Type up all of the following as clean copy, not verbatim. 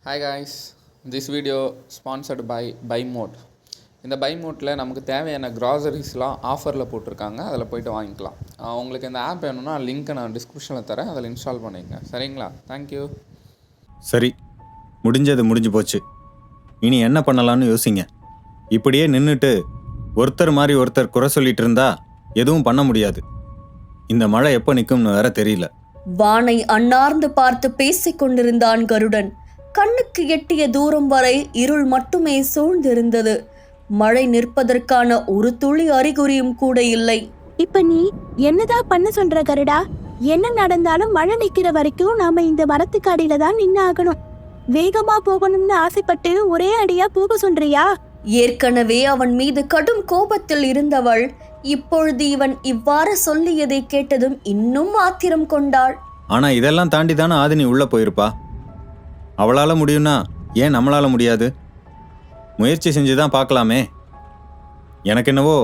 Hi guys, this video sponsored by mode. இந்த பை மோட்டில் நமக்கு தேவையான க்ராசரிஸ்லாம் ஆஃபரில் போட்டிருக்காங்க. அதில் போய்ட்டு வாங்கிக்கலாம். உங்களுக்கு இந்த ஆப் வேணும்னா லிங்க்கை நான் டிஸ்கிரிப்ஷனில் தரேன், அதில் இன்ஸ்டால் பண்ணிக்கங்க. சரிங்களா? தேங்க்யூ. சரி, முடிஞ்சது முடிஞ்சு போச்சு. இனி என்ன பண்ணலான்னு யோசிங்க. இப்படியே நின்றுட்டு ஒருத்தர் மாதிரி ஒருத்தர் குறை சொல்லிட்டு இருந்தா எதுவும் பண்ண முடியாது. இந்த மழை எப்போ நிற்கும்னு வேற தெரியல. வானை அண்ணார்ந்து பார்த்து பேசிக் கொண்டிருந்தான் கருடன். கண்ணுக்கு எட்டிய தூரம் வரை இருள் மட்டுமே சூழ்ந்திருந்தது. மழை நிற்பதற்கான ஒரு துளி அறிகுறியும் கூட இல்லை. இப்ப நீ என்னதான் பண்ண சொல்ற கருடா? என்ன நடந்தாலும் மழை நிக்கிற வரைக்கும் நாம இந்த மரத்துக்கு அடியில தான் நின்று ஆகணும். வேகமா போகணும்னு ஆசைப்பட்டு ஒரே அடியா போக சொல்றியா? ஏற்கனவே அவன் மீது கடும் கோபத்தில் இருந்தவள் இப்பொழுது இவன் இவ்வாறு சொல்லியதை கேட்டதும் இன்னும் ஆத்திரம் கொண்டாள். ஆனா இதெல்லாம் தாண்டி தானே ஆதினி உள்ள போயிருப்பா. அவளால முடியும்னா ஏன் நம்மளால முடியாது? முயற்சி செஞ்சுதான் பார்க்கலாமே. எனக்கு என்னவோ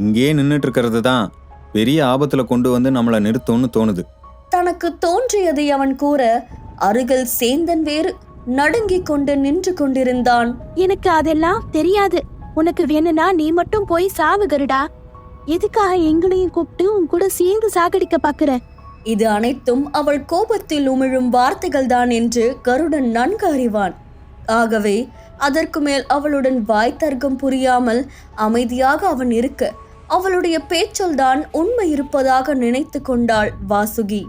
இங்கேயே நின்றுட்டு இருக்கிறது தான் பெரிய ஆபத்துல கொண்டு வந்து நம்மளை நிறுத்தும்னு தோணுது. தனக்கு தோன்றியதை அவன் கூற அருகில் சேந்தன் வேறு நடுங்கிக் கொண்டு நின்று கொண்டிருந்தான். எனக்கு அதெல்லாம் தெரியாது. உனக்கு வேணும்னா நீ மட்டும் போய் சாவு கருடா. எதுக்காக எங்களையும் கூப்பிட்டு உன் கூட சேர்ந்து சாகடிக்க பாக்குற? இது அனைத்தும் அவள் கோபத்தில் உமிழும் வார்த்தைகள் தான் என்று கருடன் நன்கு அறிவான். ஆகவே அதற்கு மேல் அவளுடன் வாய் தர்க்கம் புரியாமல் அமைதியாக அவன் இருக்க அவளுடைய பேச்சல் தான் உண்மை இருப்பதாக நினைத்து கொண்டாள் வாசுகி.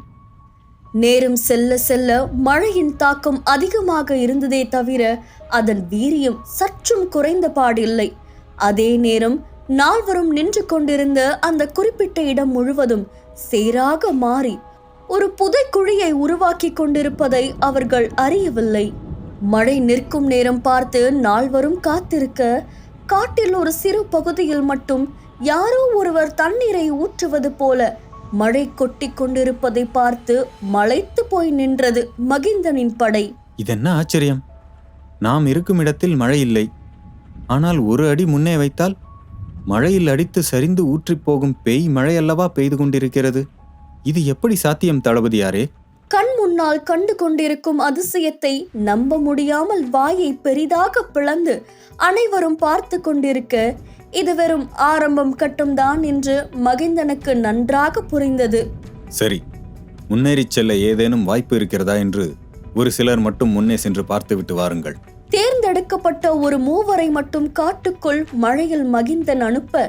நேரம் செல்ல செல்ல மழையின் தாக்கம் அதிகமாக இருந்ததே தவிர அதன் வீரியம் சற்றும் குறைந்த பாடில்லை. அதே நேரம் நால்வரும் நின்று கொண்டிருந்த அந்த குறிப்பிட்ட இடம் முழுவதும் சேராக மாறி ஒரு புதைக்குழியை உருவாக்கி கொண்டிருப்பதை அவர்கள் அறியவில்லை. மழை நிற்கும் நேரம் பார்த்து நால்வரும் காத்திருக்க காட்டில் ஒரு சிறு பகுதியில் மட்டும் யாரோ ஒருவர் தண்ணீரை ஊற்றுவது போல மழை கொட்டி கொண்டிருப்பதை பார்த்து மலைத்து போய் நின்றது மகிந்தனின் படை. இதென்ன ஆச்சரியம்! நாம் இருக்கும் இடத்தில் மழை இல்லை. ஆனால் ஒரு அடி முன்னே வைத்தால் மழையில் அடித்து சரிந்து ஊற்றி போகும் பேய் மழை அல்லவா பெய்து கொண்டிருக்கிறது. இது எப்படி சாத்தியம் தளபதியாரே? கண் முன்னால் கண்டு கொண்டிருக்கும் அதிசயத்தை நம்ப முடியாமல் வாயை பெரிதாக பிளந்து அனைவரும் பார்த்து கொண்டிருக்க இது வெறும் ஆரம்பம் கட்டும்தான் என்று மகிந்தனுக்கு நன்றாக புரிந்தது. சரி, முன்னேறிச் செல்ல ஏதேனும் வாய்ப்பு இருக்கிறதா என்று ஒரு சிலர் மட்டும் முன்னே சென்று பார்த்துவிட்டு வாருங்கள். தேர்ந்தெடுக்கப்பட்ட ஒரு மூவரை மட்டும் காட்டுக்குள் மழையில் மகிந்தன் அனுப்ப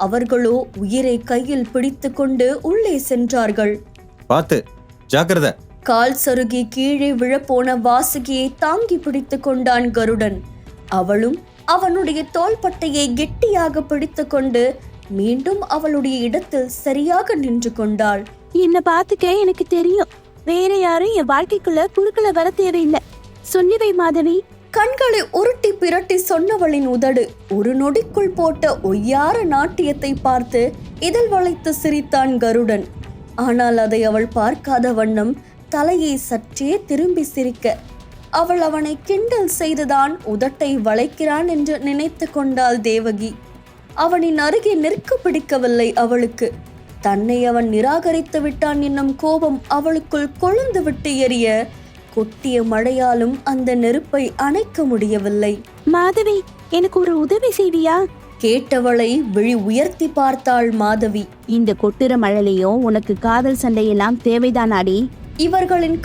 அவர்களோ உயிரை கையில் பிடித்து கொண்டு உள்ளே சென்றார்கள். பார்த்து ஜாக்கிரதை! கால் சருகி கீழே விழப்போன வாசுகியை தாங்கி பிடித்து கொண்டான் கருடன். அவளும் அவனுடைய தோள்பட்டையை கெட்டியாக பிடித்து கொண்டு மீண்டும் அவளுடைய இடத்தில் சரியாக நின்று கொண்டாள். என்ன பார்த்துக்க, எனக்கு தெரியும். வேற யாரும் என் வாழ்க்கைக்குள்ள குறுக்களை வர தேவையில்லை. சொல்லிவை மாதவி. கண்களை உருட்டி பிரட்டி சொன்னவளின் உதடு ஒரு நொடிக்குள் போட்ட ஒய்யார நாட்டியத்தை பார்த்து இதழ் வளைத்து சிரித்தான் கருடன். ஆனால் அதை அவள் பார்க்காத வண்ணம் தலையை சற்றே திரும்பி சிரிக்க அவள் அவனை கிண்டல் செய்துதான் உதட்டை வளைக்கிறான் என்று நினைத்து கொண்டாள் தேவகி. அவனின் அருகே நிற்க பிடிக்கவில்லை அவளுக்கு. தன்னை அவன் நிராகரித்து விட்டான் என்னும் கோபம் அவளுக்குள் கொழுந்து விட்டு எரிய கொட்டிய மழையாலும் அந்த நெருப்பை அணைக்க முடியவில்லை. மாதவி, எனக்கு ஒரு உதவி செய்வியா? கேட்டவளை விழி உயர்த்தி பார்த்தாள் மாதவி. இந்த கொட்டுற மழையிலையும் உனக்கு காதல் சண்டையெல்லாம் தேவைதான் அடி. இவர்களின்